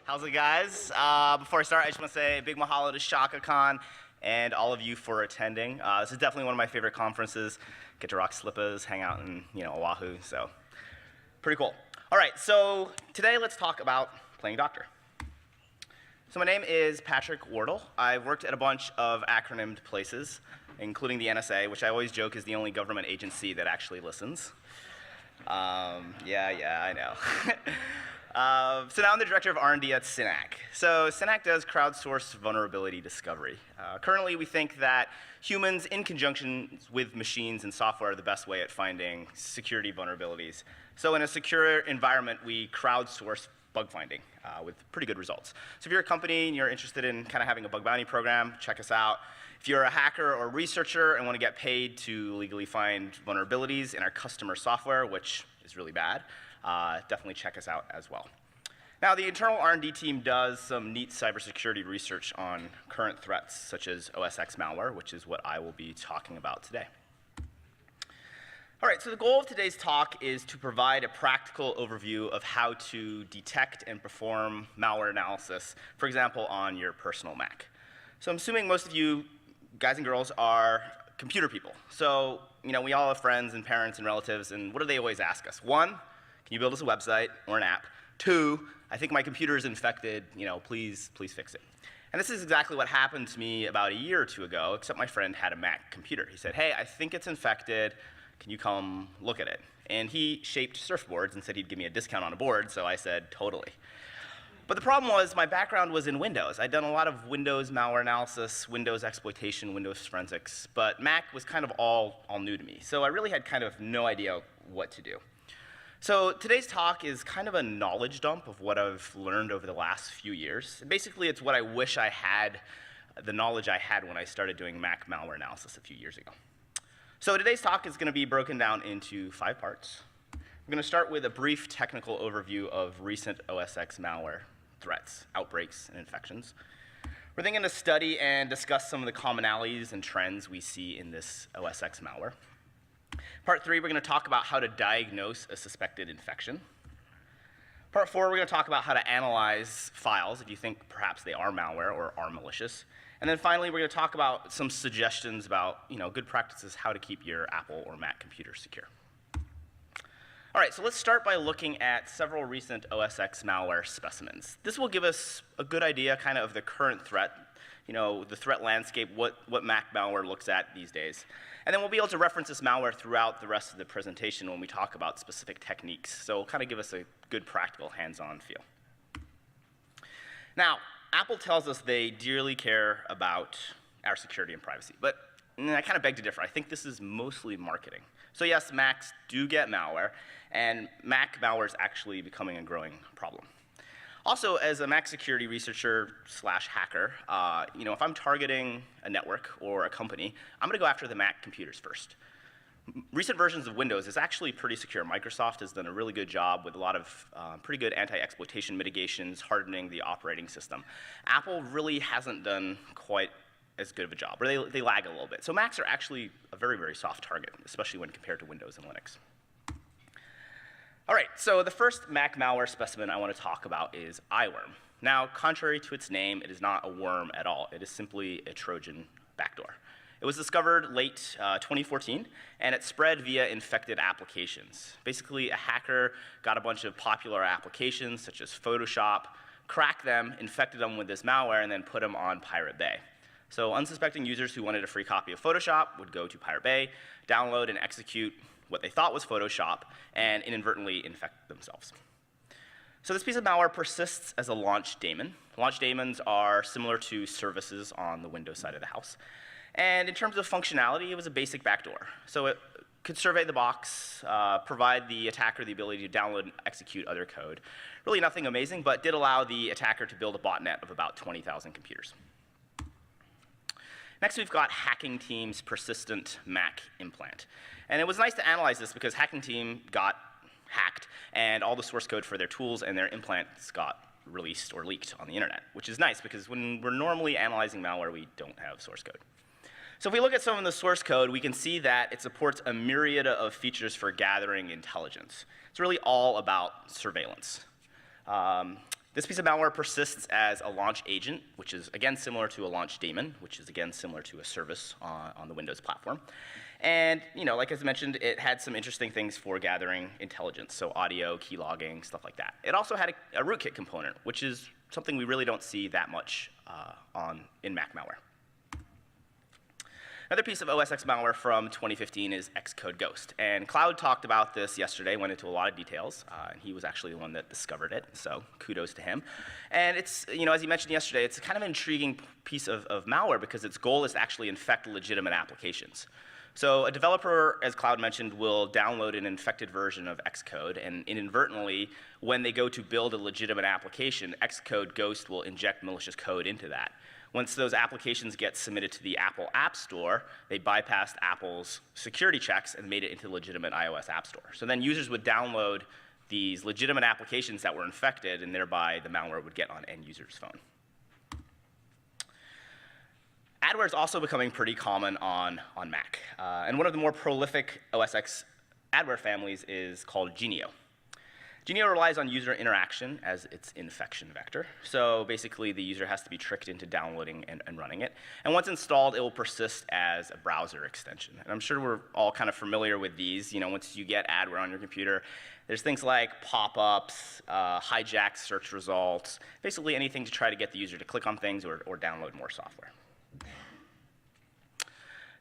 How's it, guys? Before I start, I just want to say a big mahalo to Shaka Khan and all of you for attending. This is definitely one of my favorite conferences. Get to rock slippas, hang out in Oahu, so pretty cool. All right, so today let's talk about playing doctor. So my name is Patrick Wardle. I've worked at a bunch of acronymed places, including the NSA, which I always joke is the only government agency that actually listens. Yeah, I know. So now I'm the director of R&D at SYNAC. So SYNAC does crowdsourced vulnerability discovery. Currently, we think that humans, in conjunction with machines and software, are the best way at finding security vulnerabilities. So in a secure environment, we crowdsource bug finding with pretty good results. So if you're a company and you're interested in kind of having a bug bounty program, check us out. If you're a hacker or researcher and want to get paid to legally find vulnerabilities in our customer software, which is really bad, definitely check us out as well. Now, the internal R&D team does some neat cybersecurity research on current threats, such as OSX malware, which is what I will be talking about today. All right, so the goal of today's talk is to provide a practical overview of how to detect and perform malware analysis, for example, on your personal Mac. So I'm assuming most of you guys and girls are computer people. So, we all have friends and parents and relatives, and what do they always ask us? One, can you build us a website or an app? Two, I think my computer is infected, please fix it. And this is exactly what happened to me about a year or two ago, except my friend had a Mac computer. He said, hey, I think it's infected. Can you come look at it? And he shaped surfboards and said he'd give me a discount on a board, so I said, totally. But the problem was my background was in Windows. I'd done a lot of Windows malware analysis, Windows exploitation, Windows forensics, but Mac was kind of all new to me. So I really had kind of no idea what to do. So today's talk is kind of a knowledge dump of what I've learned over the last few years. Basically, it's what I wish I had, the knowledge I had when I started doing Mac malware analysis a few years ago. So today's talk is going to be broken down into 5 parts. We're going to start with a brief technical overview of recent OSX malware threats, outbreaks, and infections. We're then going to study and discuss some of the commonalities and trends we see in this OSX malware. Part 3, we're going to talk about how to diagnose a suspected infection. Part 4, we're going to talk about how to analyze files if you think perhaps they are malware or are malicious. And then finally, we're going to talk about some suggestions about good practices, how to keep your Apple or Mac computer secure. All right, so let's start by looking at several recent OSX malware specimens. This will give us a good idea kind of the current threat, the threat landscape, what Mac malware looks at these days. And then we'll be able to reference this malware throughout the rest of the presentation when we talk about specific techniques. So it'll kind of give us a good practical hands-on feel. Now, Apple tells us they dearly care about our security and privacy, but I kind of beg to differ. I think this is mostly marketing. So yes, Macs do get malware, and Mac malware is actually becoming a growing problem. Also, as a Mac security researcher slash hacker, if I'm targeting a network or a company, I'm going to go after the Mac computers first. Recent versions of Windows is actually pretty secure. Microsoft has done a really good job with a lot of pretty good anti-exploitation mitigations, hardening the operating system. Apple really hasn't done quite as good of a job, or they lag a little bit. So Macs are actually a very, very soft target, especially when compared to Windows and Linux. All right, so the first Mac malware specimen I want to talk about is iWorm. Now, contrary to its name, it is not a worm at all. It is simply a Trojan backdoor. It was discovered late 2014, and it spread via infected applications. Basically, a hacker got a bunch of popular applications, such as Photoshop, cracked them, infected them with this malware, and then put them on Pirate Bay. So unsuspecting users who wanted a free copy of Photoshop would go to Pirate Bay, download and execute what they thought was Photoshop, and inadvertently infect themselves. So this piece of malware persists as a launch daemon. Launch daemons are similar to services on the Windows side of the house. And in terms of functionality, it was a basic backdoor. So it could survey the box, provide the attacker the ability to download and execute other code. Really nothing amazing, but did allow the attacker to build a botnet of about 20,000 computers. Next, we've got Hacking Team's persistent Mac implant. And it was nice to analyze this because Hacking Team got hacked, and all the source code for their tools and their implants got released or leaked on the internet, which is nice because when we're normally analyzing malware, we don't have source code. So if we look at some of the source code, we can see that it supports a myriad of features for gathering intelligence. It's really all about surveillance. This piece of malware persists as a launch agent, which is, again, similar to a launch daemon, which is, again, similar to a service on the Windows platform. And, like I mentioned, it had some interesting things for gathering intelligence, so audio, key logging, stuff like that. It also had a rootkit component, which is something we really don't see that much in Mac malware. Another piece of OSX malware from 2015 is Xcode Ghost. And Cloud talked about this yesterday, went into a lot of details, and he was actually the one that discovered it, so kudos to him. And it's, as he mentioned yesterday, it's kind of an intriguing piece of malware because its goal is to actually infect legitimate applications. So a developer, as Cloud mentioned, will download an infected version of Xcode, and inadvertently, when they go to build a legitimate application, Xcode Ghost will inject malicious code into that. Once those applications get submitted to the Apple App Store, they bypassed Apple's security checks and made it into the legitimate iOS App Store. So then users would download these legitimate applications that were infected, and thereby the malware would get on end users' phone. Adware is also becoming pretty common on Mac. And one of the more prolific OSX adware families is called Genio. Genio relies on user interaction as its infection vector. So basically, the user has to be tricked into downloading and running it. And once installed, it will persist as a browser extension. And I'm sure we're all kind of familiar with these. Once you get adware on your computer, there's things like pop-ups, hijacked search results, basically anything to try to get the user to click on things or download more software.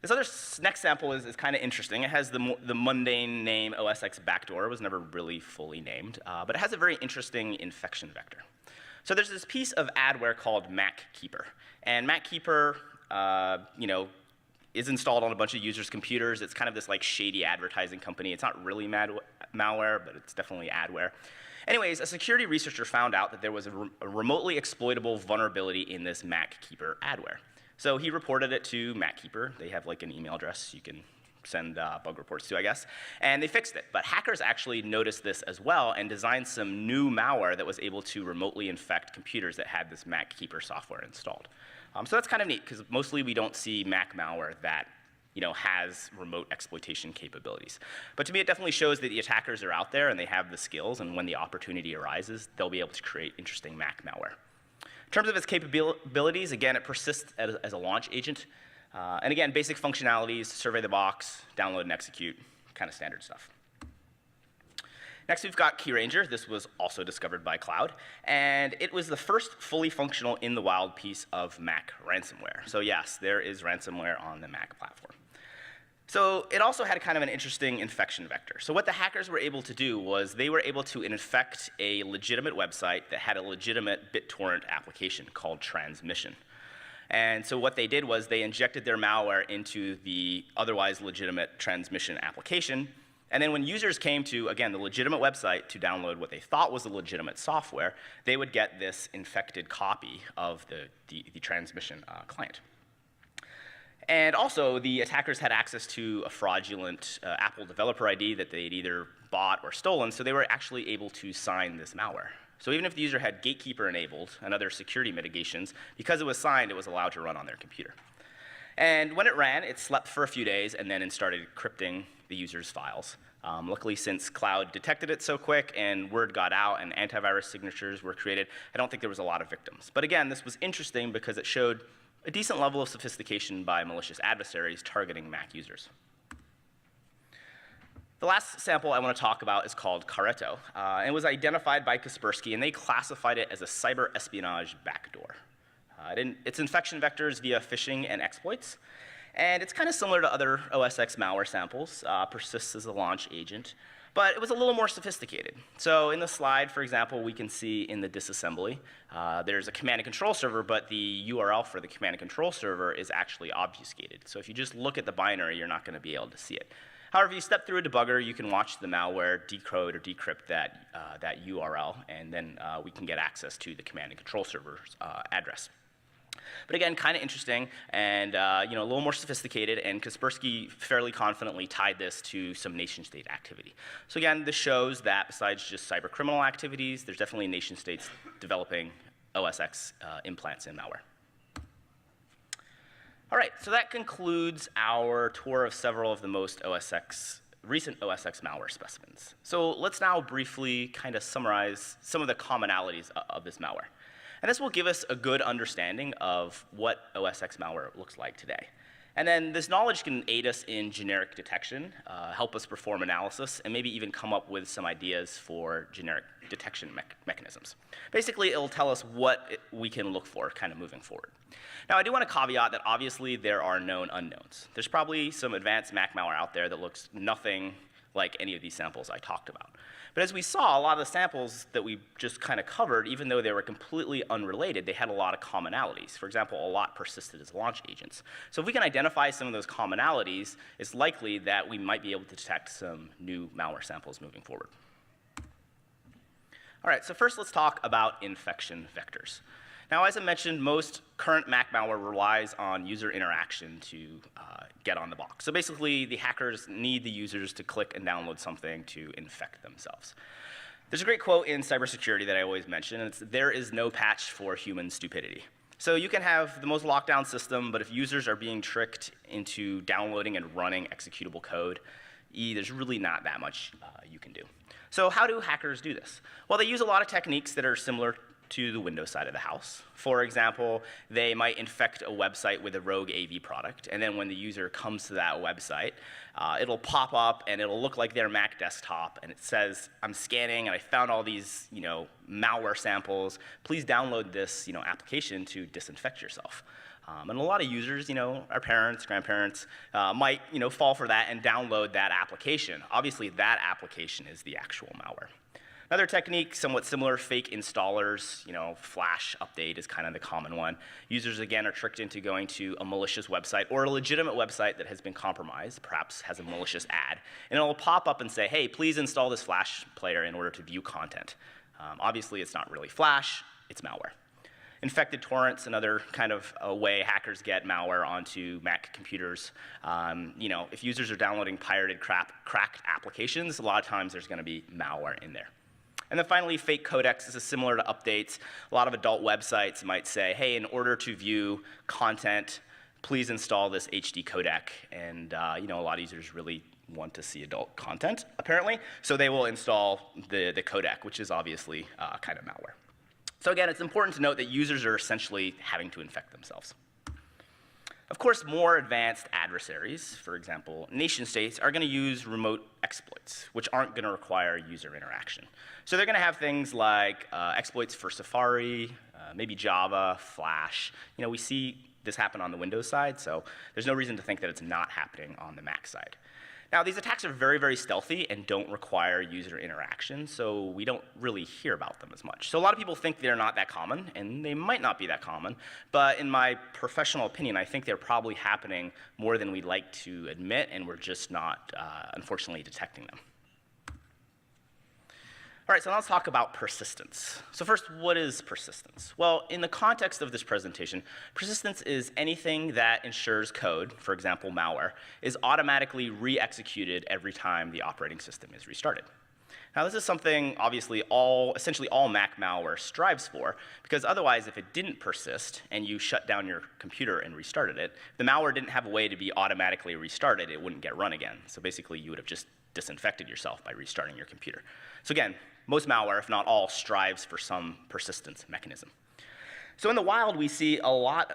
This other next sample is kind of interesting. It has the mundane name OSX backdoor. It was never really fully named, but it has a very interesting infection vector. So there's this piece of adware called MacKeeper. And MacKeeper, is installed on a bunch of users' computers. It's kind of this shady advertising company. It's not really malware, but it's definitely adware. Anyways, a security researcher found out that there was a remotely exploitable vulnerability in this MacKeeper adware. So he reported it to MacKeeper. They have an email address you can send bug reports to, I guess. And they fixed it. But hackers actually noticed this as well and designed some new malware that was able to remotely infect computers that had this MacKeeper software installed. So that's kind of neat, because mostly we don't see Mac malware that has remote exploitation capabilities. But to me, it definitely shows that the attackers are out there and they have the skills, and when the opportunity arises, they'll be able to create interesting Mac malware. In terms of its capabilities, again, it persists as a launch agent. And again, basic functionalities, survey the box, download and execute, kind of standard stuff. Next, we've got KeyRanger. This was also discovered by Cloud. And it was the first fully functional in the wild piece of Mac ransomware. So yes, there is ransomware on the Mac platform. So it also had kind of an interesting infection vector. So what the hackers were able to do was they were able to infect a legitimate website that had a legitimate BitTorrent application called Transmission. And so what they did was they injected their malware into the otherwise legitimate Transmission application. And then when users came to, again, the legitimate website to download what they thought was the legitimate software, they would get this infected copy of the Transmission client. And also, the attackers had access to a fraudulent Apple developer ID that they'd either bought or stolen, so they were actually able to sign this malware. So even if the user had Gatekeeper enabled and other security mitigations, because it was signed, it was allowed to run on their computer. And when it ran, it slept for a few days and then started encrypting the user's files. Luckily, since Cloud detected it so quick and word got out and antivirus signatures were created, I don't think there was a lot of victims. But again, this was interesting because it showed a decent level of sophistication by malicious adversaries targeting Mac users. The last sample I want to talk about is called Caretto. It was identified by Kaspersky, and they classified it as a cyber espionage backdoor. Its infection vectors via phishing and exploits. And it's kind of similar to other OSX malware samples, persists as a launch agent. But it was a little more sophisticated. So in the slide, for example, we can see in the disassembly, there's a command and control server, but the URL for the command and control server is actually obfuscated. So if you just look at the binary, you're not going to be able to see it. However, if you step through a debugger, you can watch the malware decode or decrypt that URL, and then we can get access to the command and control server's address. But again, kind of interesting and a little more sophisticated, and Kaspersky fairly confidently tied this to some nation-state activity. So again, this shows that besides just cyber criminal activities, there's definitely nation-states developing OSX implants in malware. All right, so that concludes our tour of several of the most OSX recent OSX malware specimens. So let's now briefly kind of summarize some of the commonalities of this malware. And this will give us a good understanding of what OSX malware looks like today. And then this knowledge can aid us in generic detection, help us perform analysis, and maybe even come up with some ideas for generic detection mechanisms. Basically, it'll tell us what we can look for kind of moving forward. Now, I do want to caveat that obviously there are known unknowns. There's probably some advanced Mac malware out there that looks nothing like any of these samples I talked about. But as we saw, a lot of the samples that we just kind of covered, even though they were completely unrelated, they had a lot of commonalities. For example, a lot persisted as launch agents. So if we can identify some of those commonalities, it's likely that we might be able to detect some new malware samples moving forward. All right, so first let's talk about infection vectors. Now, as I mentioned, most current Mac malware relies on user interaction to get on the box. So basically, the hackers need the users to click and download something to infect themselves. There's a great quote in cybersecurity that I always mention, and it's, "There is no patch for human stupidity." So you can have the most locked-down system, but if users are being tricked into downloading and running executable code, there's really not that much you can do. So how do hackers do this? Well, they use a lot of techniques that are similar to the Windows side of the house. For example, they might infect a website with a rogue AV product, and then when the user comes to that website, it'll pop up and it'll look like their Mac desktop, and it says, "I'm scanning and I found all these, malware samples. Please download this, application to disinfect yourself." And a lot of users, our parents, grandparents, might, fall for that and download that application. Obviously, that application is the actual malware. Another technique, somewhat similar, fake installers, Flash update is kind of the common one. Users, again, are tricked into going to a malicious website or a legitimate website that has been compromised, perhaps has a malicious ad, and it'll pop up and say, "Hey, please install this Flash player in order to view content." Obviously, it's not really Flash, it's malware. Infected torrents, another kind of a way hackers get malware onto Mac computers. If users are downloading pirated cracked applications, a lot of times there's going to be malware in there. And then finally, fake codecs. This is similar to updates. A lot of adult websites might say, "Hey, in order to view content, please install this HD codec." And a lot of users really want to see adult content, apparently. So they will install the codec, which is obviously kind of malware. So again, it's important to note that users are essentially having to infect themselves. Of course, more advanced adversaries, for example, nation-states, are going to use remote exploits, which aren't going to require user interaction. So they're going to have things like exploits for Safari, maybe Java, Flash. We see this happen on the Windows side, so there's no reason to think that it's not happening on the Mac side. Now, these attacks are very, very stealthy and don't require user interaction, so we don't really hear about them as much. So a lot of people think they're not that common, and they might not be that common, but in my professional opinion, I think they're probably happening more than we'd like to admit, and we're just not, unfortunately, detecting them. All right, so now let's talk about persistence. So first, what is persistence? Well, in the context of this presentation, persistence is anything that ensures code, for example, malware, is automatically re-executed every time the operating system is restarted. Now, this is something, obviously, essentially all Mac malware strives for, because otherwise, if it didn't persist and you shut down your computer and restarted it, if the malware didn't have a way to be automatically restarted, it wouldn't get run again. So basically, you would have just disinfected yourself by restarting your computer. So again, most malware, if not all, strives for some persistence mechanism. So in the wild, we see a lot,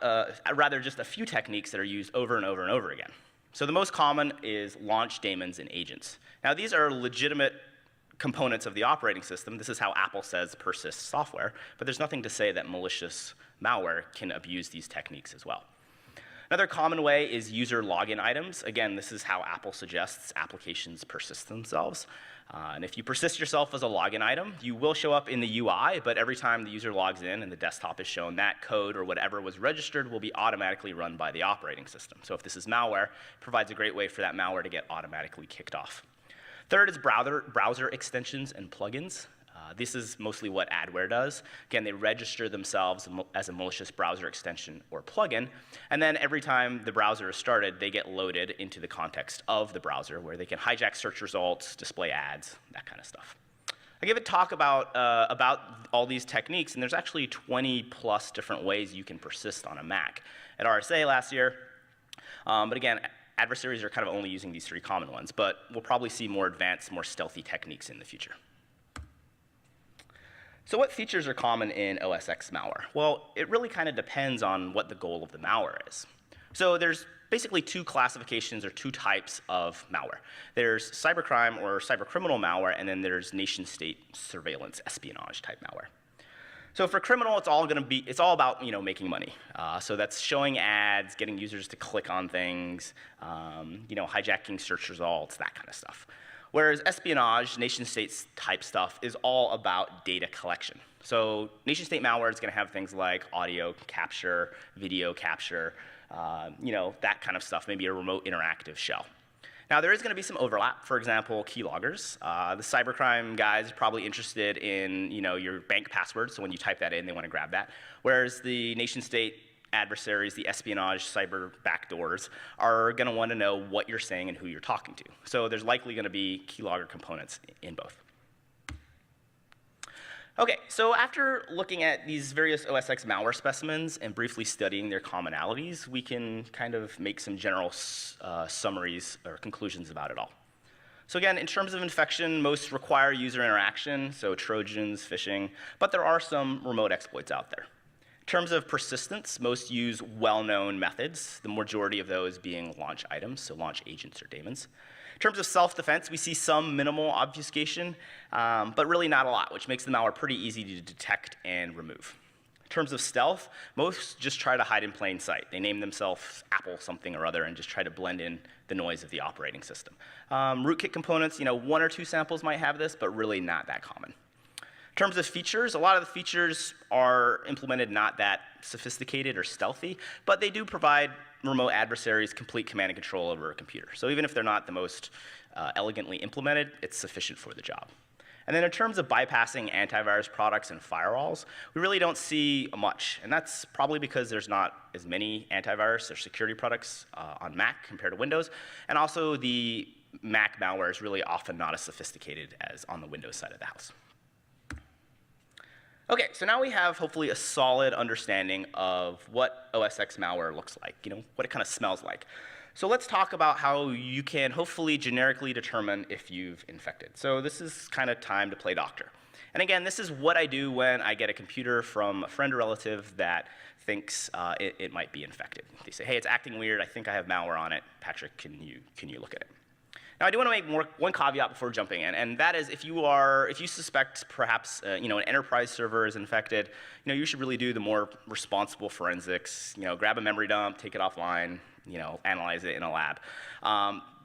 rather just a few techniques that are used over and over and over again. So the most common is launch daemons and agents. Now, these are legitimate components of the operating system. This is how Apple says persists software, but there's nothing to say that malicious malware can abuse these techniques as well. Another common way is user login items. Again, this is how Apple suggests applications persist themselves. And if you persist yourself as a login item, you will show up in the UI, but every time the user logs in and the desktop is shown, that code or whatever was registered will be automatically run by the operating system. So if this is malware, it provides a great way for that malware to get automatically kicked off. Third is browser extensions and plugins. This is mostly what adware does. Again, they register themselves as a malicious browser extension or plugin, and then every time the browser is started, they get loaded into the context of the browser, where they can hijack search results, display ads, that kind of stuff. I gave a talk about all these techniques, and there's actually 20+ different ways you can persist on a Mac at RSA last year. But again, adversaries are kind of only using these 3 common ones, but we'll probably see more advanced, more stealthy techniques in the future. So what features are common in OSX malware? Well, it really kind of depends on what the goal of the malware is. So there's basically 2 classifications or 2 types of malware. There's cybercrime or cybercriminal malware, and then there's nation-state surveillance espionage type malware. So for criminal, it's all about making money. So that's showing ads, getting users to click on things, hijacking search results, that kind of stuff. Whereas espionage, nation-state type stuff, is all about data collection. So nation-state malware is going to have things like audio capture, video capture, that kind of stuff, maybe a remote interactive shell. Now, there is going to be some overlap. For example, keyloggers. The cybercrime guys are probably interested in your bank password, so when you type that in, they want to grab that. Whereas the nation-state adversaries, the espionage cyber backdoors, are going to want to know what you're saying and who you're talking to. So there's likely going to be keylogger components in both. Okay, so after looking at these various OSX malware specimens and briefly studying their commonalities, we can kind of make some general summaries or conclusions about it all. So again, in terms of infection, most require user interaction, so Trojans, phishing, but there are some remote exploits out there. In terms of persistence, most use well-known methods, the majority of those being launch items, so launch agents or daemons. In terms of self-defense, we see some minimal obfuscation, but really not a lot, which makes the malware pretty easy to detect and remove. In terms of stealth, most just try to hide in plain sight. They name themselves Apple something or other and just try to blend in the noise of the operating system. Rootkit components, 1 or 2 samples might have this, but really not that common. In terms of features, a lot of the features are implemented not that sophisticated or stealthy, but they do provide remote adversaries complete command and control over a computer. So even if they're not the most elegantly implemented, it's sufficient for the job. And then in terms of bypassing antivirus products and firewalls, we really don't see much. And that's probably because there's not as many antivirus or security products on Mac compared to Windows. And also the Mac malware is really often not as sophisticated as on the Windows side of the house. Okay, so now we have hopefully a solid understanding of what OSX malware looks like, what it kind of smells like. So let's talk about how you can hopefully generically determine if you've infected. So this is kind of time to play doctor. And again, this is what I do when I get a computer from a friend or relative that thinks it might be infected. They say, hey, it's acting weird, I think I have malware on it. Patrick, can you look at it? Now, I do want to make one caveat before jumping in, and that is if you suspect perhaps an enterprise server is infected, you should really do the more responsible forensics. Grab a memory dump, take it offline, analyze it in a lab.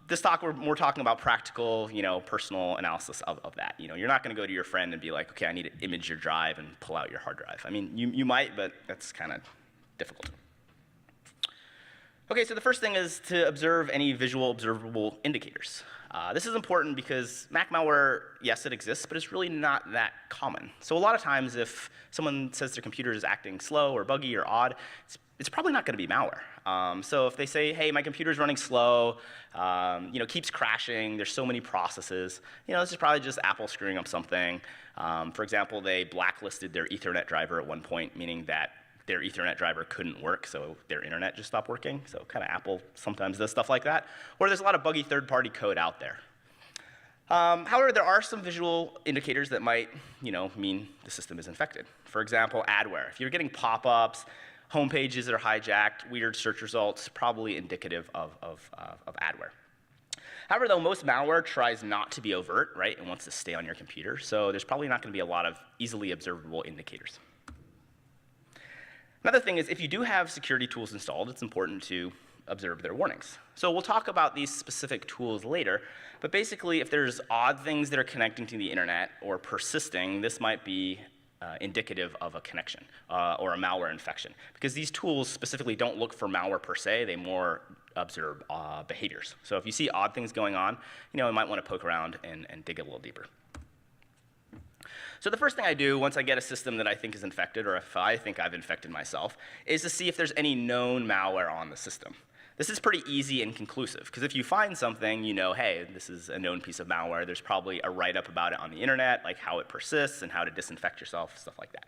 This talk, we're talking about practical, personal analysis of that. You're not going to go to your friend and be like, okay, I need to image your drive and pull out your hard drive. I mean, you might, but that's kind of difficult. Okay, so the first thing is to observe any visual observable indicators. This is important because Mac malware, yes, it exists, but it's really not that common. So a lot of times if someone says their computer is acting slow or buggy or odd, it's probably not going to be malware. So if they say, hey, my computer's running slow, keeps crashing, there's so many processes, this is probably just Apple screwing up something. For example, they blacklisted their Ethernet driver at one point, meaning that their Ethernet driver couldn't work, so their internet just stopped working. So kind of Apple sometimes does stuff like that. Or there's a lot of buggy third-party code out there. However, there are some visual indicators that might mean the system is infected. For example, adware. If you're getting pop-ups, home pages that are hijacked, weird search results, probably indicative of adware. However, though, most malware tries not to be overt, right, and wants to stay on your computer. So there's probably not going to be a lot of easily observable indicators. Another thing is if you do have security tools installed, it's important to observe their warnings. So we'll talk about these specific tools later, but basically if there's odd things that are connecting to the internet or persisting, this might be indicative of a connection or a malware infection. Because these tools specifically don't look for malware per se, they more observe behaviors. So if you see odd things going on, you might want to poke around and dig a little deeper. So the first thing I do once I get a system that I think is infected, or if I think I've infected myself, is to see if there's any known malware on the system. This is pretty easy and conclusive, because if you find something, hey, this is a known piece of malware, there's probably a write-up about it on the internet, like how it persists and how to disinfect yourself, stuff like that.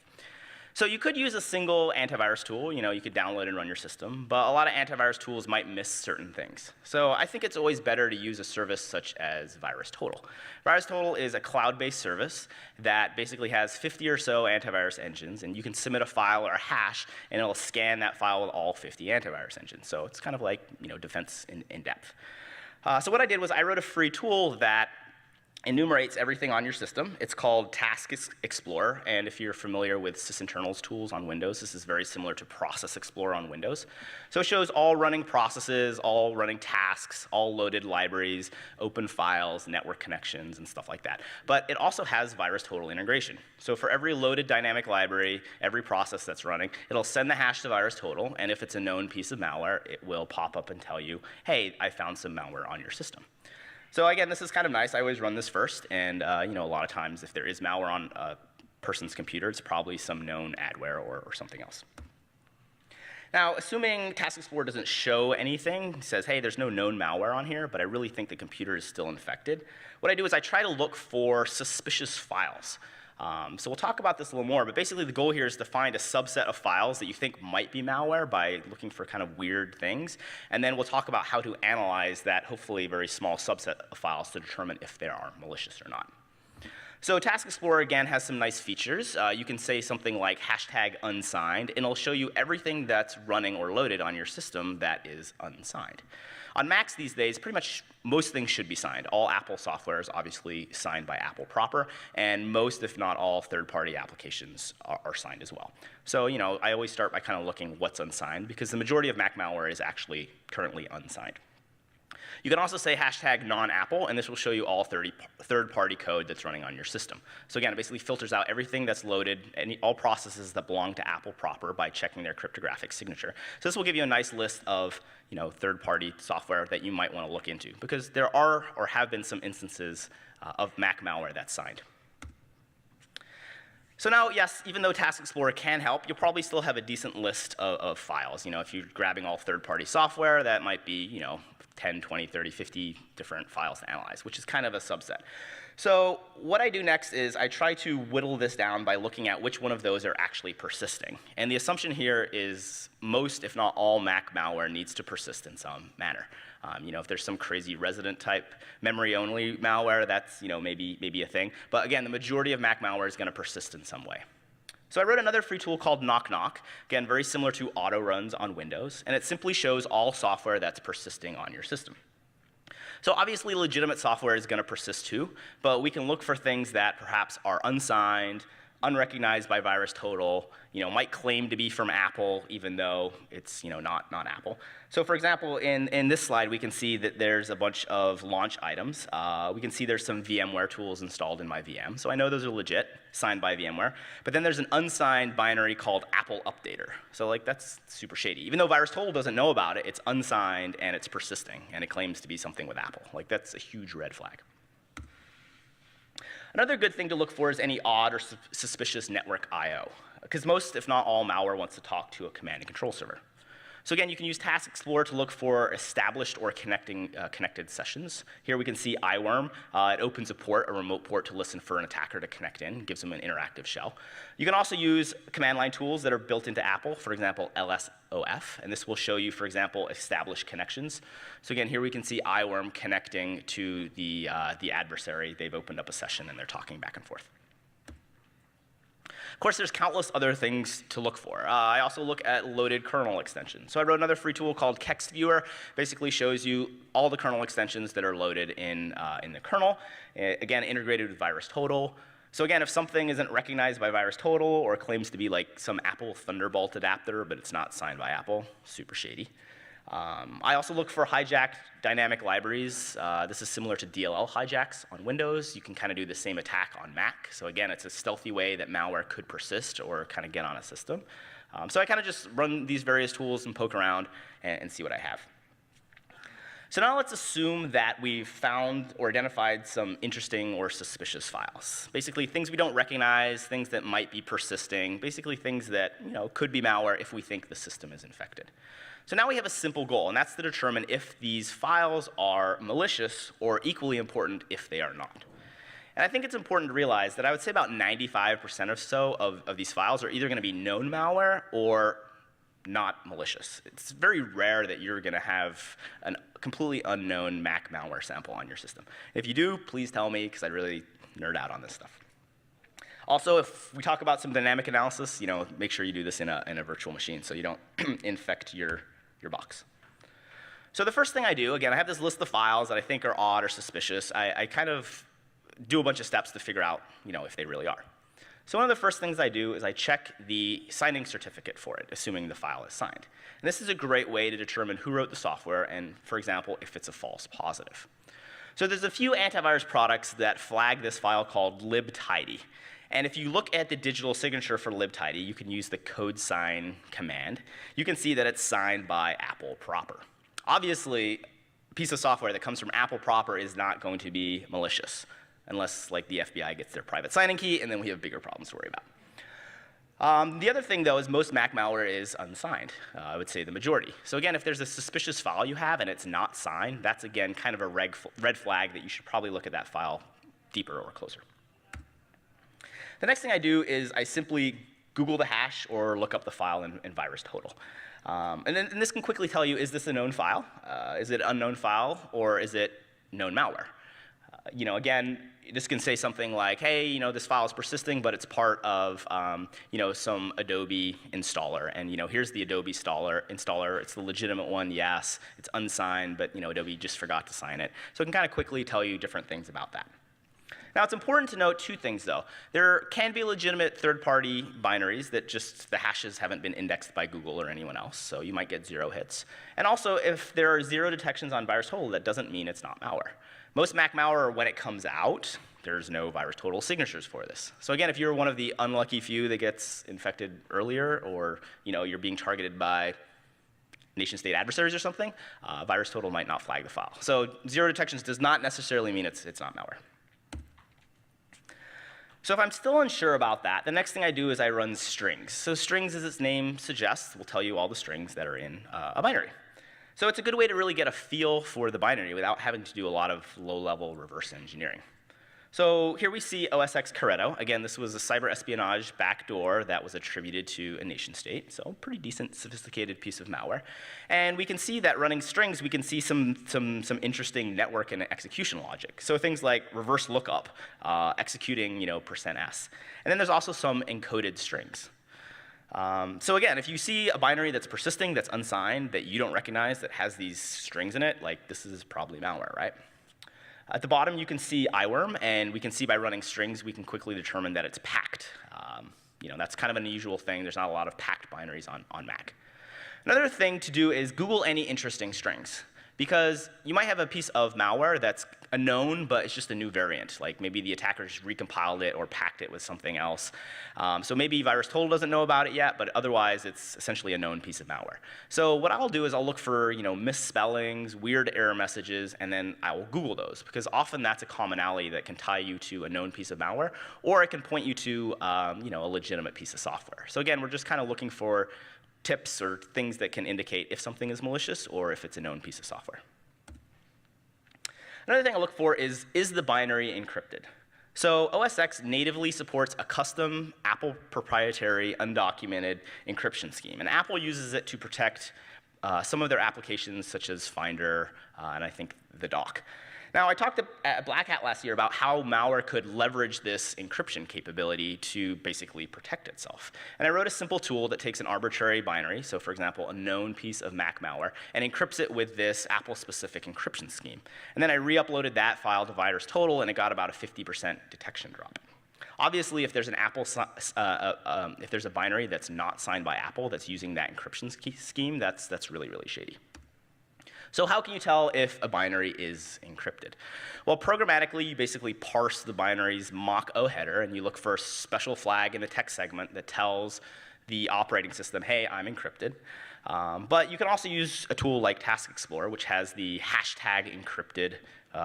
So you could use a single antivirus tool. You could download and run your system, but a lot of antivirus tools might miss certain things. So I think it's always better to use a service such as VirusTotal. VirusTotal is a cloud-based service that basically has 50 or so antivirus engines, and you can submit a file or a hash, and it'll scan that file with all 50 antivirus engines. So it's kind of like defense in depth. So what I did was I wrote a free tool that enumerates everything on your system. It's called Task Explorer, and if you're familiar with sysinternals tools on Windows, this is very similar to Process Explorer on Windows. So it shows all running processes, all running tasks, all loaded libraries, open files, network connections, and stuff like that. But it also has VirusTotal integration. So for every loaded dynamic library, every process that's running, it'll send the hash to VirusTotal, and if it's a known piece of malware, it will pop up and tell you, hey, I found some malware on your system. So again, this is kind of nice. I always run this first, and a lot of times if there is malware on a person's computer, it's probably some known adware or something else. Now, assuming Task Explorer doesn't show anything, says, hey, there's no known malware on here, but I really think the computer is still infected, what I do is I try to look for suspicious files. So we'll talk about this a little more, but basically the goal here is to find a subset of files that you think might be malware by looking for kind of weird things, and then we'll talk about how to analyze that hopefully very small subset of files to determine if they are malicious or not. So Task Explorer, again, has some nice features. You can say something like #unsigned, and it'll show you everything that's running or loaded on your system that is unsigned. On Macs these days, pretty much most things should be signed. All Apple software is obviously signed by Apple proper, and most, if not all, third-party applications are signed as well. So, I always start by kind of looking what's unsigned, because the majority of Mac malware is actually currently unsigned. You can also say #non-Apple, and this will show you all third-party code that's running on your system. So again, it basically filters out everything that's loaded, all processes that belong to Apple proper by checking their cryptographic signature. So this will give you a nice list of third-party software that you might want to look into, because there are or have been some instances of Mac malware that's signed. So now, yes, even though Task Explorer can help, you'll probably still have a decent list of files. If you're grabbing all third-party software, that might be 10, 20, 30, 50 different files to analyze, which is kind of a subset. So what I do next is I try to whittle this down by looking at which one of those are actually persisting. And the assumption here is most, if not all, Mac malware needs to persist in some manner. If there's some crazy resident type memory-only malware, that's maybe a thing. But again, the majority of Mac malware is going to persist in some way. So I wrote another free tool called Knock Knock, again, very similar to auto runs on Windows, and it simply shows all software that's persisting on your system. So obviously, legitimate software is going to persist too, but we can look for things that perhaps are unsigned, unrecognized by VirusTotal, might claim to be from Apple, even though it's not Apple. So for example, in this slide, we can see that there's a bunch of launch items. We can see there's some VMware tools installed in my VM, so I know those are legit, signed by VMware. But then there's an unsigned binary called Apple Updater. So that's super shady. Even though VirusTotal doesn't know about it, it's unsigned and it's persisting, and it claims to be something with Apple. That's a huge red flag. Another good thing to look for is any odd or suspicious network I/O, because most, if not all, malware wants to talk to a command and control server. So again, you can use Task Explorer to look for established or connected sessions. Here we can see iWorm. It opens a remote port to listen for an attacker to connect in, gives them an interactive shell. You can also use command line tools that are built into Apple, for example, LSOF, and this will show you, for example, established connections. So again, here we can see iWorm connecting to the adversary. They've opened up a session and they're talking back and forth. Of course, there's countless other things to look for. I also look at loaded kernel extensions. So I wrote another free tool called Kext Viewer. Basically shows you all the kernel extensions that are loaded in the kernel. Again, integrated with VirusTotal. So again, if something isn't recognized by VirusTotal or claims to be like some Apple Thunderbolt adapter, but it's not signed by Apple, super shady. I also look for hijacked dynamic libraries. This is similar to DLL hijacks on Windows. You can kind of do the same attack on Mac. So again, it's a stealthy way that malware could persist or kind of get on a system. So I kind of just run these various tools and poke around and see what I have. So now let's assume that we've found or identified some interesting or suspicious files. Basically, things we don't recognize, things that might be persisting, basically things that could be malware if we think the system is infected. So now we have a simple goal, and that's to determine if these files are malicious or equally important if they are not. And I think it's important to realize that I would say about 95% or so of these files are either going to be known malware or not malicious. It's very rare that you're going to have a completely unknown Mac malware sample on your system. If you do, please tell me, because I really nerd out on this stuff. Also, if we talk about some dynamic analysis, make sure you do this in a virtual machine so you don't infect your box. So the first thing I do, again, I have this list of files that I think are odd or suspicious. I kind of do a bunch of steps to figure out, if they really are. So one of the first things I do is I check the signing certificate for it, assuming the file is signed. And this is a great way to determine who wrote the software and, for example, if it's a false positive. So there's a few antivirus products that flag this file called libtidy. And if you look at the digital signature for libtidy, you can use the code sign command. You can see that it's signed by Apple proper. Obviously, a piece of software that comes from Apple proper is not going to be malicious, unless the FBI gets their private signing key, and then we have bigger problems to worry about. The other thing, though, is most Mac malware is unsigned. I would say the majority. So again, if there's a suspicious file you have and it's not signed, that's, again, kind of a red flag that you should probably look at that file deeper or closer. The next thing I do is I simply Google the hash or look up the file in VirusTotal. And this can quickly tell you, is this a known file? Is it an unknown file? Or is it known malware? Again, this can say something like, hey, this file is persisting, but it's part of, some Adobe installer. And, here's the Adobe installer. It's the legitimate one, yes. It's unsigned, but, Adobe just forgot to sign it. So it can kind of quickly tell you different things about that. Now, it's important to note two things, though. There can be legitimate third-party binaries that just the hashes haven't been indexed by Google or anyone else, so you might get 0 hits. And also, if there are 0 detections on VirusTotal, that doesn't mean it's not malware. Most Mac malware, when it comes out, there's no VirusTotal signatures for this. So again, if you're one of the unlucky few that gets infected earlier, or you're being targeted by nation-state adversaries or something, VirusTotal might not flag the file. So 0 detections does not necessarily mean it's not malware. So if I'm still unsure about that, the next thing I do is I run strings. So strings, as its name suggests, will tell you all the strings that are in a binary. So it's a good way to really get a feel for the binary without having to do a lot of low-level reverse engineering. So here we see OSX Corretto. Again, this was a cyber espionage backdoor that was attributed to a nation state, so pretty decent, sophisticated piece of malware. And we can see that running strings, we can see some interesting network and execution logic. So things like reverse lookup, executing %s. And then there's also some encoded strings. So again, if you see a binary that's persisting, that's unsigned, that you don't recognize, that has these strings in it, this is probably malware, right? At the bottom, you can see iWorm, and we can see by running strings, we can quickly determine that it's packed. That's kind of an unusual thing. There's not a lot of packed binaries on Mac. Another thing to do is Google any interesting strings, because you might have a piece of malware that's a known, but it's just a new variant. Like maybe the attacker just recompiled it or packed it with something else. So maybe VirusTotal doesn't know about it yet, but otherwise it's essentially a known piece of malware. So what I'll do is I'll look for misspellings, weird error messages, and then I will Google those, because often that's a commonality that can tie you to a known piece of malware, or it can point you to a legitimate piece of software. So again, we're just kind of looking for tips or things that can indicate if something is malicious or if it's a known piece of software. Another thing I look for is the binary encrypted? So OSX natively supports a custom Apple proprietary undocumented encryption scheme. And Apple uses it to protect some of their applications, such as Finder and I think the dock. Now, I talked at Black Hat last year about how malware could leverage this encryption capability to basically protect itself. And I wrote a simple tool that takes an arbitrary binary, so for example, a known piece of Mac malware, and encrypts it with this Apple-specific encryption scheme. And then I re-uploaded that file to VirusTotal, and it got about a 50% detection drop. Obviously, if there's an if there's a binary that's not signed by Apple that's using that encryption scheme, that's really, really shady. So how can you tell if a binary is encrypted? Well, programmatically, you basically parse the binary's mock O header, and you look for a special flag in the text segment that tells the operating system, hey, I'm encrypted. But you can also use a tool like Task Explorer, which has the hashtag encrypted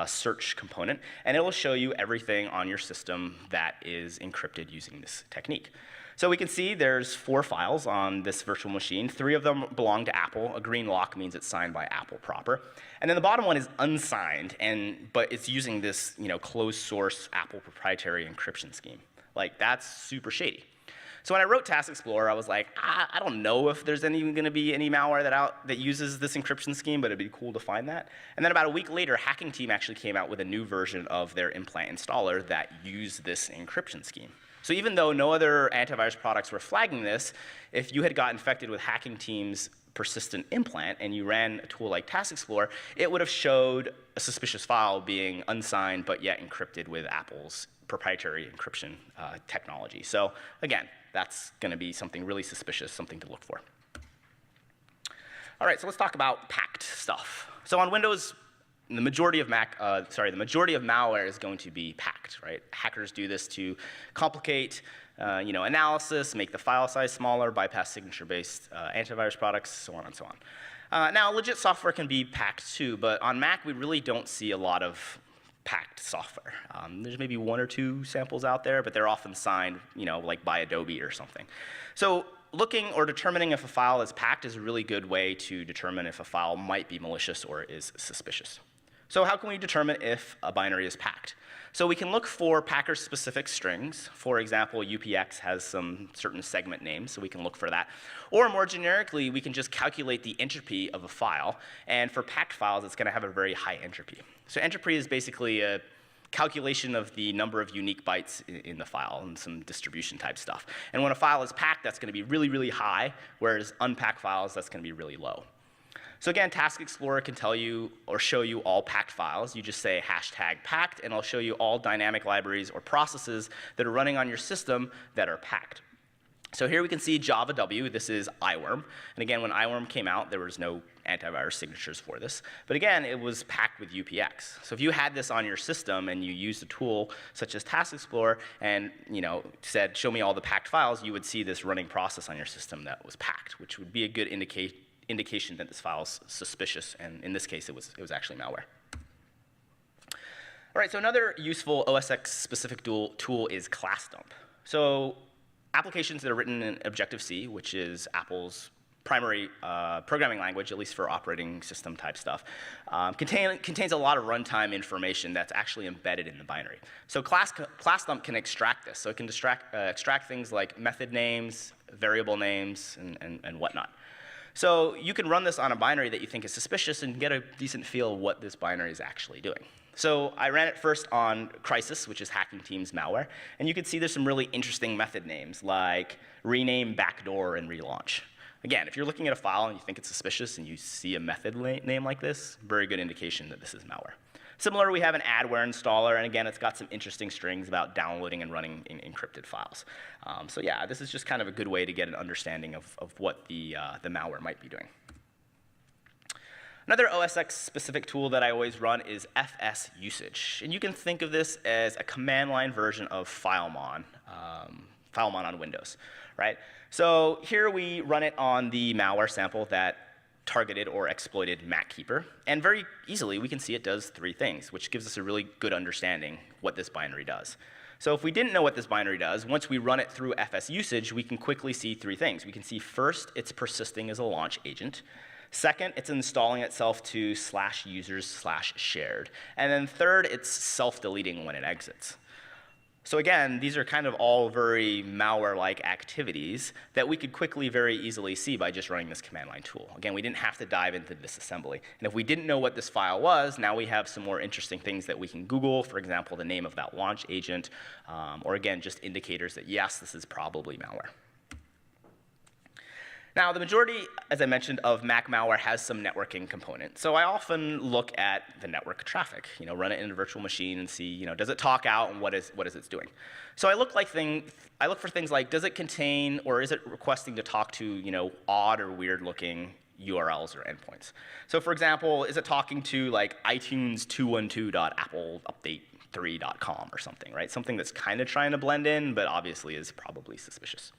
search component, and it will show you everything on your system that is encrypted using this technique. So we can see there's 4 files on this virtual machine. 3 of them belong to Apple. A green lock means it's signed by Apple proper. And then the bottom one is unsigned, but it's using this closed source Apple proprietary encryption scheme. Like, that's super shady. So when I wrote Task Explorer, I was like, I don't know if there's even going to be any malware that uses this encryption scheme, but it'd be cool to find that. And then about a week later, Hacking Team actually came out with a new version of their implant installer that used this encryption scheme. So even though no other antivirus products were flagging this, if you had got infected with Hacking Team's persistent implant and you ran a tool like Task Explorer, it would have showed a suspicious file being unsigned but yet encrypted with Apple's proprietary encryption technology. So again, that's going to be something really suspicious, something to look for. All right, so let's talk about packed stuff. So on Windows, the majority of malware is going to be packed, right? Hackers do this to complicate, analysis, make the file size smaller, bypass signature-based antivirus products, so on and so on. Now, legit software can be packed too, but on Mac, we really don't see a lot of packed software. There's maybe 1 or 2 samples out there, but they're often signed, like by Adobe or something. So looking or determining if a file is packed is a really good way to determine if a file might be malicious or is suspicious. So how can we determine if a binary is packed? So we can look for packer-specific strings. For example, UPX has some certain segment names, so we can look for that. Or more generically, we can just calculate the entropy of a file. And for packed files, it's going to have a very high entropy. So entropy is basically a calculation of the number of unique bytes in the file and some distribution type stuff. And when a file is packed, that's going to be really, really high, whereas unpacked files, that's going to be really low. So again, Task Explorer can tell you or show you all packed files. You just say #packed, and I'll show you all dynamic libraries or processes that are running on your system that are packed. So here we can see Java W. This is iWorm. And again, when iWorm came out, there was no antivirus signatures for this. But again, it was packed with UPX. So if you had this on your system and you used a tool such as Task Explorer and said, show me all the packed files, you would see this running process on your system that was packed, which would be a good indication that this file is suspicious, and in this case, it was actually malware. All right, so another useful OSX-specific tool is class dump. So applications that are written in Objective-C, which is Apple's primary programming language, at least for operating system type stuff, contains a lot of runtime information that's actually embedded in the binary. So class dump can extract this. So it can extract things like method names, variable names, and whatnot. So you can run this on a binary that you think is suspicious and get a decent feel of what this binary is actually doing. So I ran it first on Crisis, which is Hacking Team's malware. And you can see there's some really interesting method names like rename, backdoor, and relaunch. Again, if you're looking at a file and you think it's suspicious and you see a method name like this, very good indication that this is malware. Similar, we have an adware installer, and again, it's got some interesting strings about downloading and running encrypted files. So yeah, this is just kind of a good way to get an understanding of what the malware might be doing. Another OSX-specific tool that I always run is FS usage. And you can think of this as a command line version of FileMon on Windows, right? So here we run it on the malware sample that targeted or exploited MacKeeper. And very easily, we can see it does 3 things, which gives us a really good understanding what this binary does. So if we didn't know what this binary does, once we run it through FS usage, we can quickly see 3 things. We can see first, it's persisting as a launch agent. Second, it's installing itself to /users/shared. And then third, it's self-deleting when it exits. So again, these are kind of all very malware-like activities that we could quickly, very easily see by just running this command line tool. Again, we didn't have to dive into disassembly. And if we didn't know what this file was, now we have some more interesting things that we can Google, for example, the name of that launch agent, or again, just indicators that yes, this is probably malware. Now, the majority, as I mentioned, of Mac malware has some networking component. So I often look at the network traffic, run it in a virtual machine and see, does it talk out and what is it doing? So I look for things like, does it contain or is it requesting to talk to, odd or weird looking URLs or endpoints? So for example, is it talking to like iTunes212.appleupdate3.com or something, right? Something that's kind of trying to blend in, but obviously is probably suspicious.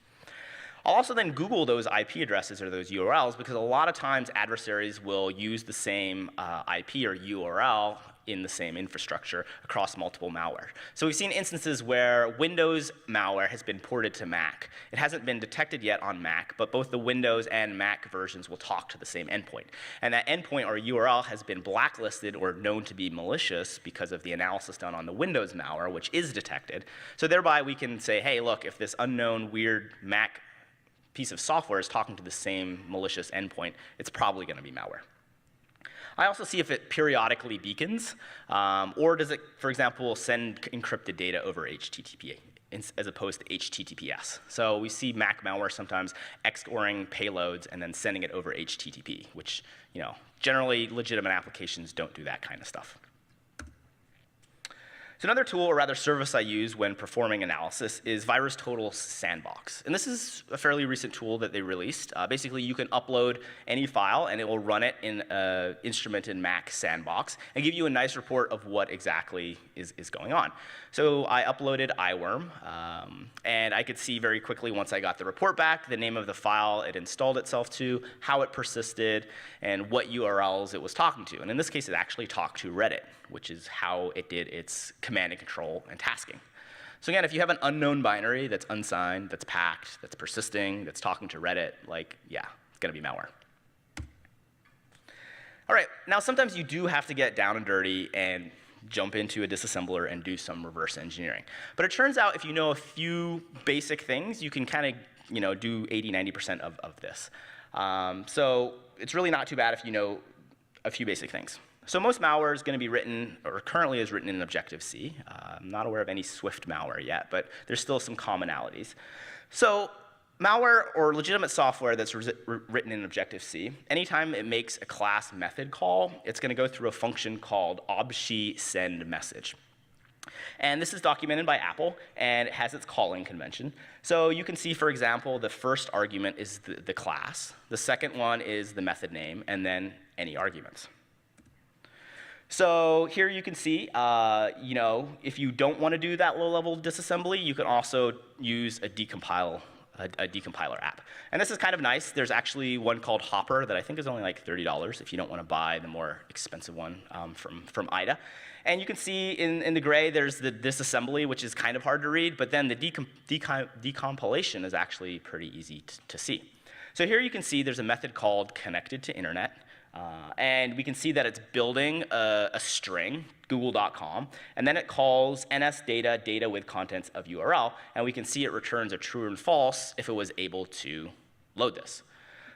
I'll also then Google those IP addresses or those URLs because a lot of times adversaries will use the same IP or URL in the same infrastructure across multiple malware. So we've seen instances where Windows malware has been ported to Mac. It hasn't been detected yet on Mac, but both the Windows and Mac versions will talk to the same endpoint. And that endpoint or URL has been blacklisted or known to be malicious because of the analysis done on the Windows malware, which is detected. So thereby we can say, hey, look, if this unknown weird Mac piece of software is talking to the same malicious endpoint, it's probably going to be malware. I also see if it periodically beacons, or does it, for example, send encrypted data over HTTP as opposed to HTTPS. So we see Mac malware sometimes XORing payloads and then sending it over HTTP, which, generally legitimate applications don't do that kind of stuff. So another tool, or rather service I use when performing analysis is VirusTotal Sandbox. And this is a fairly recent tool that they released. Basically, you can upload any file, and it will run it in an instrumented Mac sandbox and give you a nice report of what exactly is going on. So I uploaded iWorm, and I could see very quickly once I got the report back, the name of the file it installed itself to, how it persisted, and what URLs it was talking to. And in this case, it actually talked to Reddit, which is how it did its command and control and tasking. So again, if you have an unknown binary that's unsigned, that's packed, that's persisting, that's talking to Reddit, yeah, it's going to be malware. All right, now sometimes you do have to get down and dirty and jump into a disassembler and do some reverse engineering. But it turns out if you know a few basic things, you can kind of do 80–90% of this. So it's really not too bad if you know a few basic things. So most malware is going to be written, or currently is written in Objective-C. I'm not aware of any Swift malware yet, but there's still some commonalities. So malware or legitimate software that's written in Objective-C, anytime it makes a class method call, it's going to go through a function called obj_send_message. And this is documented by Apple, and it has its calling convention. So you can see, for example, the first argument is the class. The second one is the method name, and then any arguments. So here you can see, if you don't want to do that low-level disassembly, you can also use a decompiler app. And this is kind of nice. There's actually one called Hopper that I think is only like $30 if you don't want to buy the more expensive one from IDA. And you can see in the gray, there's the disassembly, which is kind of hard to read, but then the decompilation is actually pretty easy to see. So here you can see there's a method called connected to internet. And we can see that it's building a string, google.com, and then it calls nsdata, data with contents of URL, and we can see it returns a true and false if it was able to load this.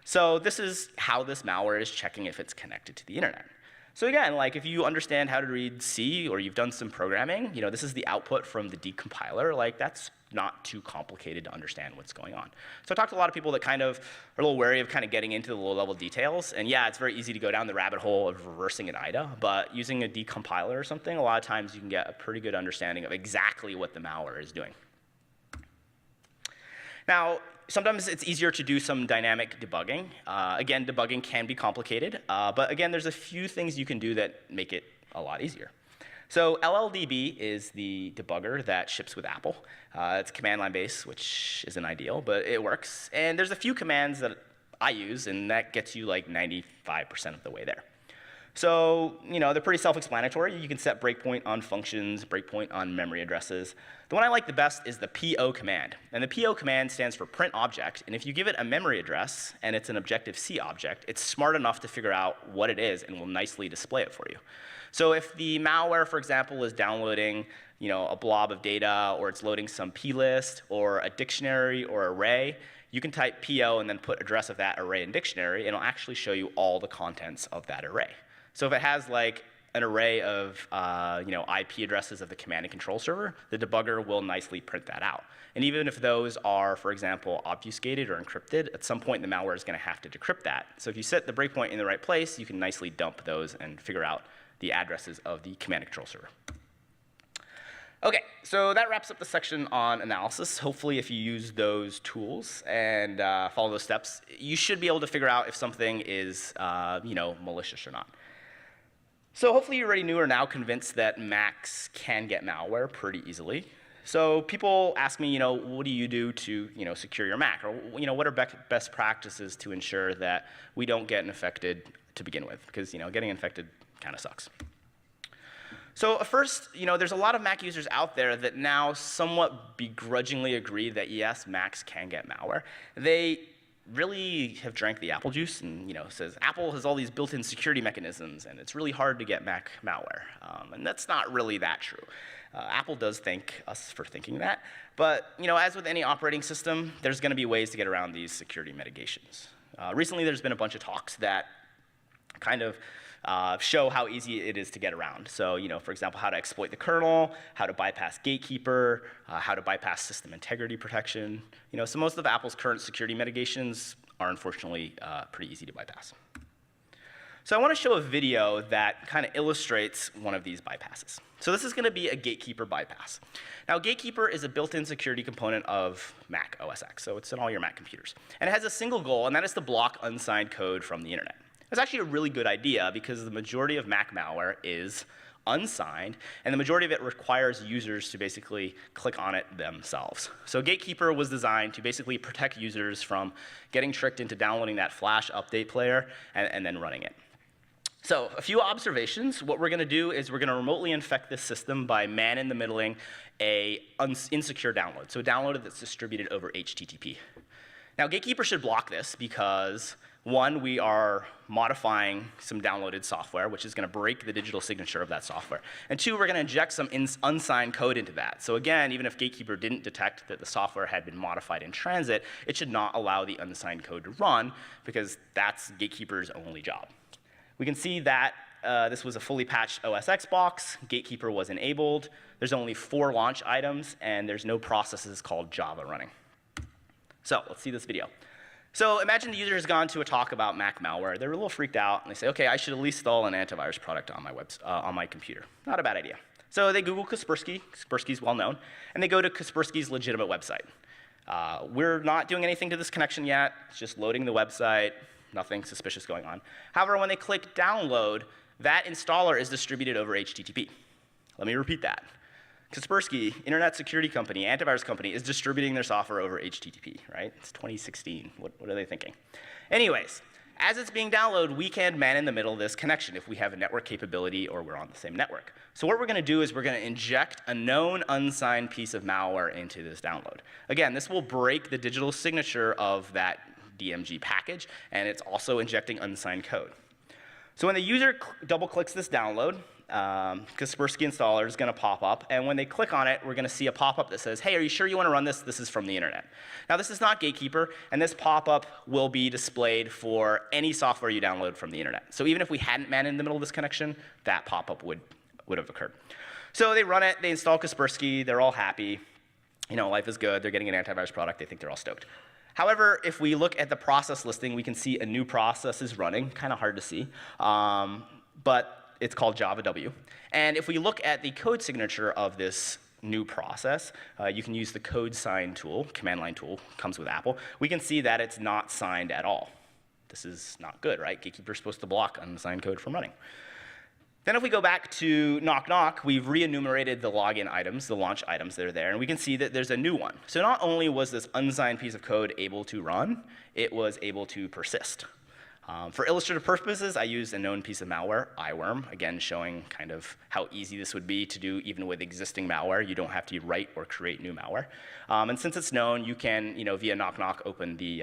So this is how this malware is checking if it's connected to the internet. So again, if you understand how to read C or you've done some programming, this is the output from the decompiler, that's not too complicated to understand what's going on. So I talked to a lot of people that kind of are a little wary of kind of getting into the low-level details. And yeah, it's very easy to go down the rabbit hole of reversing an IDA, but using a decompiler or something, a lot of times you can get a pretty good understanding of exactly what the malware is doing. Now, sometimes it's easier to do some dynamic debugging. Again, debugging can be complicated, but again, there's a few things you can do that make it a lot easier. So LLDB is the debugger that ships with Apple. It's command line based, which isn't ideal, but it works. And there's a few commands that I use, and that gets you 95% of the way there. So they're pretty self-explanatory. You can set breakpoint on functions, breakpoint on memory addresses. The one I like the best is the PO command. And the PO command stands for print object. And if you give it a memory address and it's an Objective-C object, it's smart enough to figure out what it is and will nicely display it for you. So if the malware, for example, is downloading a blob of data, or it's loading some plist, or a dictionary, or array, you can type PO and then put address of that array in dictionary, and it'll actually show you all the contents of that array. So if it has an array of IP addresses of the command and control server, the debugger will nicely print that out. And even if those are, for example, obfuscated or encrypted, at some point the malware is going to have to decrypt that. So if you set the breakpoint in the right place, you can nicely dump those and figure out the addresses of the command and control server. Okay, so that wraps up the section on analysis. Hopefully, if you use those tools and follow those steps, you should be able to figure out if something is malicious or not. So hopefully you already knew or are now convinced that Macs can get malware pretty easily. So people ask me, what do you do to secure your Mac? Or what are best practices to ensure that we don't get infected to begin with? Because getting infected kind of sucks. So first, there's a lot of Mac users out there that now somewhat begrudgingly agree that yes, Macs can get malware. They really have drank the apple juice and says Apple has all these built-in security mechanisms and it's really hard to get Mac malware. And that's not really that true. Apple does thank us for thinking that. But as with any operating system, there's going to be ways to get around these security mitigations. Recently, there's been a bunch of talks that kind of show how easy it is to get around. So, for example, how to exploit the kernel, how to bypass gatekeeper, how to bypass system integrity protection. So most of Apple's current security mitigations are unfortunately pretty easy to bypass. So I want to show a video that kind of illustrates one of these bypasses. So this is going to be a gatekeeper bypass. Now, gatekeeper is a built-in security component of Mac OSX, so it's in all your Mac computers. And it has a single goal, and that is to block unsigned code from the internet. It's actually a really good idea because the majority of Mac malware is unsigned, and the majority of it requires users to basically click on it themselves. So Gatekeeper was designed to basically protect users from getting tricked into downloading that Flash update player and then running it. So a few observations. What we're going to do is we're going to remotely infect this system by man-in-the-middling a insecure download, so a download that's distributed over HTTP. Now, Gatekeeper should block this because, one, we are modifying some downloaded software, which is going to break the digital signature of that software. And two, we're going to inject some unsigned code into that. So again, even if Gatekeeper didn't detect that the software had been modified in transit, it should not allow the unsigned code to run because that's Gatekeeper's only job. We can see that this was a fully patched OSX box. Gatekeeper was enabled. There's only 4 launch items, and there's no processes called Java running. So let's see this video. So imagine the user has gone to a talk about Mac malware. They're a little freaked out, and they say, OK, I should at least install an antivirus product on my computer. Not a bad idea. So they Google Kaspersky. Kaspersky's well known. And they go to Kaspersky's legitimate website. We're not doing anything to this connection yet. It's just loading the website. Nothing suspicious going on. However, when they click download, that installer is distributed over HTTP. Let me repeat that. Kaspersky, internet security company, antivirus company, is distributing their software over HTTP, right? It's 2016. What are they thinking? Anyways, as it's being downloaded, we can man in the middle this connection if we have a network capability or we're on the same network. So what we're going to do is we're going to inject a known unsigned piece of malware into this download. Again, this will break the digital signature of that DMG package, and it's also injecting unsigned code. So when the user double-clicks this download, Kaspersky installer is going to pop up, and when they click on it, we're going to see a pop-up that says, hey, are you sure you want to run this? This is from the internet. Now, this is not Gatekeeper, and this pop-up will be displayed for any software you download from the internet. So even if we hadn't man in the middle of this connection, that pop-up would have occurred. So they run it, they install Kaspersky, they're all happy. Life is good, they're getting an antivirus product, they think they're all stoked. However, if we look at the process listing, we can see a new process is running, kind of hard to see, but it's called Java W. And if we look at the code signature of this new process, you can use the code sign tool, command line tool, comes with Apple. We can see that it's not signed at all. This is not good, right? Gatekeeper's supposed to block unsigned code from running. Then if we go back to knock knock, we've re-enumerated the login items, the launch items that are there, and we can see that there's a new one. So not only was this unsigned piece of code able to run, it was able to persist. For illustrative purposes, I used a known piece of malware, iWorm, again showing kind of how easy this would be to do even with existing malware. You don't have to write or create new malware. And since it's known, you can, via knock knock, open the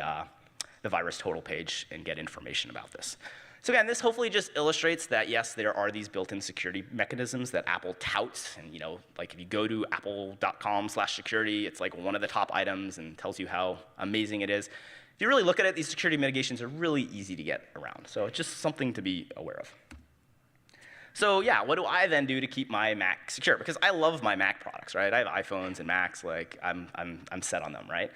virus total page and get information about this. So again, this hopefully just illustrates that, yes, there are these built-in security mechanisms that Apple touts. And like if you go to apple.com/security, it's like one of the top items and tells you how amazing it is. If you really look at it, these security mitigations are really easy to get around. So it's just something to be aware of. So yeah, what do I then do to keep my Mac secure? Because I love my Mac products, right? I have iPhones and Macs. Like I'm set on them, right?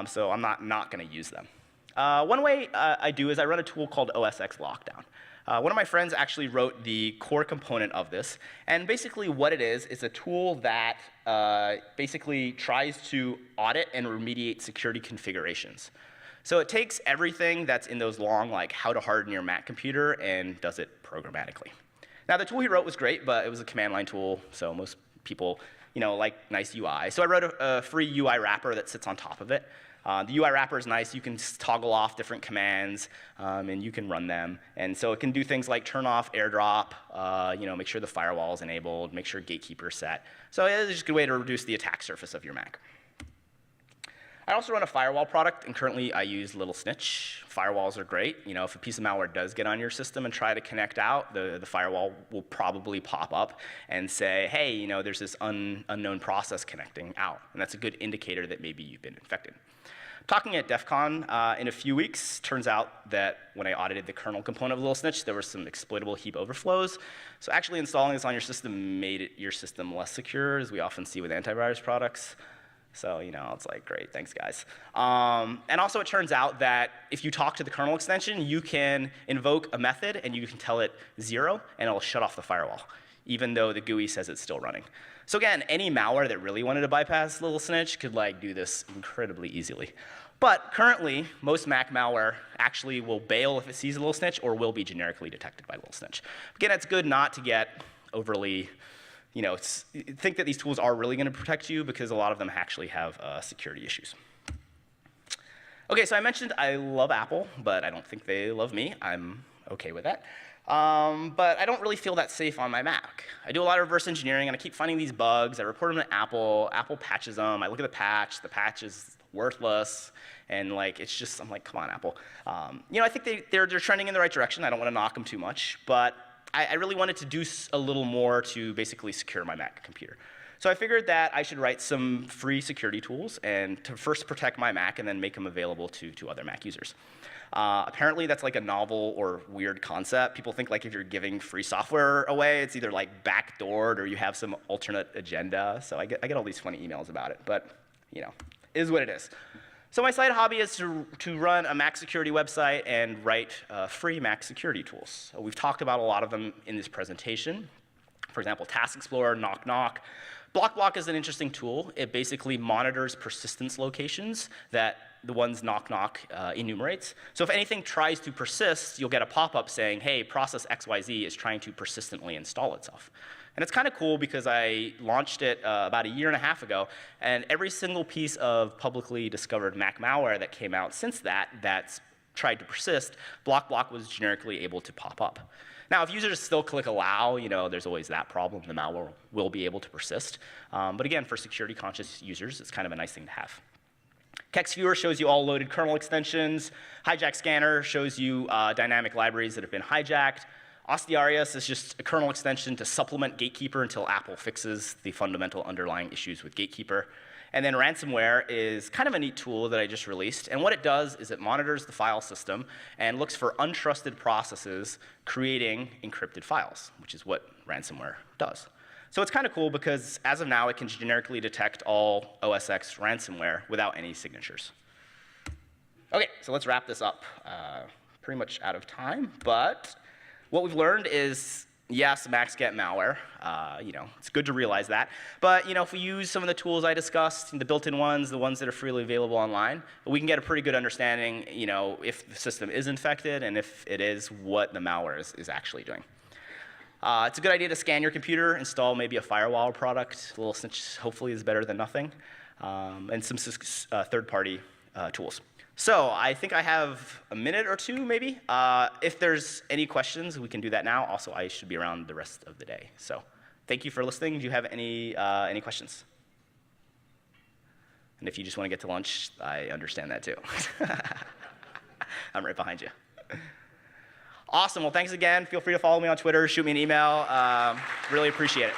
So I'm not going to use them. One way I do is I run a tool called OSX Lockdown. One of my friends actually wrote the core component of this. And basically what it is a tool that basically tries to audit and remediate security configurations. So it takes everything that's in those long, like how to harden your Mac computer, and does it programmatically. Now the tool he wrote was great, but it was a command line tool, so most people like nice UI. So I wrote a free UI wrapper that sits on top of it. The UI wrapper is nice. You can toggle off different commands, and you can run them. And so it can do things like turn off airdrop, make sure the firewall is enabled, make sure gatekeeper is set. So it's just a good way to reduce the attack surface of your Mac. I also run a firewall product, and currently I use Little Snitch. Firewalls are great. If a piece of malware does get on your system and try to connect out, the firewall will probably pop up and say, hey, there's this unknown process connecting out. And that's a good indicator that maybe you've been infected. Talking at DEF CON in a few weeks, turns out that when I audited the kernel component of Little Snitch, there were some exploitable heap overflows. So actually installing this on your system made your system less secure, as we often see with antivirus products. So, it's like, great, thanks, guys. And also, it turns out that if you talk to the kernel extension, you can invoke a method, and you can tell it 0, and it'll shut off the firewall, even though the GUI says it's still running. So again, any malware that really wanted to bypass Little Snitch could do this incredibly easily. But currently, most Mac malware actually will bail if it sees a Little Snitch or will be generically detected by Little Snitch. Again, it's good not to get overly think that these tools are really going to protect you, because a lot of them actually have security issues. OK, so I mentioned I love Apple, but I don't think they love me. I'm OK with that. But I don't really feel that safe on my Mac. I do a lot of reverse engineering, and I keep finding these bugs. I report them to Apple. Apple patches them. I look at the patch is worthless. And it's just, I'm like, come on, Apple. I think they're trending in the right direction. I don't want to knock them too much. But I really wanted to do a little more to basically secure my Mac computer. So I figured that I should write some free security tools and to first protect my Mac and then make them available to other Mac users. Apparently, that's a novel or weird concept. People think if you're giving free software away, it's either backdoored or you have some alternate agenda. So I get all these funny emails about it. But, it is what it is. So my side hobby is to run a Mac security website and write free Mac security tools. We've talked about a lot of them in this presentation. For example, Task Explorer, Knock Knock. Block is an interesting tool. It basically monitors persistence locations that the ones Knock Knock enumerates. So if anything tries to persist, you'll get a pop-up saying, hey, process XYZ is trying to persistently install itself. And it's kind of cool because I launched it about 1.5 years ago, and every single piece of publicly discovered Mac malware that came out since that's tried to persist, Block was generically able to pop up. Now, if users still click allow, there's always that problem. The malware will be able to persist. But again, for security-conscious users, it's kind of a nice thing to have. Kex Viewer shows you all loaded kernel extensions. Hijack Scanner shows you dynamic libraries that have been hijacked. Ostiarius is just a kernel extension to supplement Gatekeeper until Apple fixes the fundamental underlying issues with Gatekeeper. And then ransomware is kind of a neat tool that I just released. And what it does is it monitors the file system and looks for untrusted processes creating encrypted files, which is what ransomware does. So it's kind of cool because as of now, it can generically detect all OSX ransomware without any signatures. OK, so let's wrap this up. Pretty much out of time, but what we've learned is, yes, Macs get malware. It's good to realize that. But if we use some of the tools I discussed, the built-in ones, the ones that are freely available online, we can get a pretty good understanding, if the system is infected and if it is, what the malware is actually doing. It's a good idea to scan your computer, install maybe a firewall product. Little Snitch hopefully is better than nothing, and some third-party tools. So I think I have a minute or two, maybe. If there's any questions, we can do that now. Also, I should be around the rest of the day. So thank you for listening. Do you have any questions? And if you just want to get to lunch, I understand that too. I'm right behind you. Awesome. Well, thanks again. Feel free to follow me on Twitter, shoot me an email. Really appreciate it.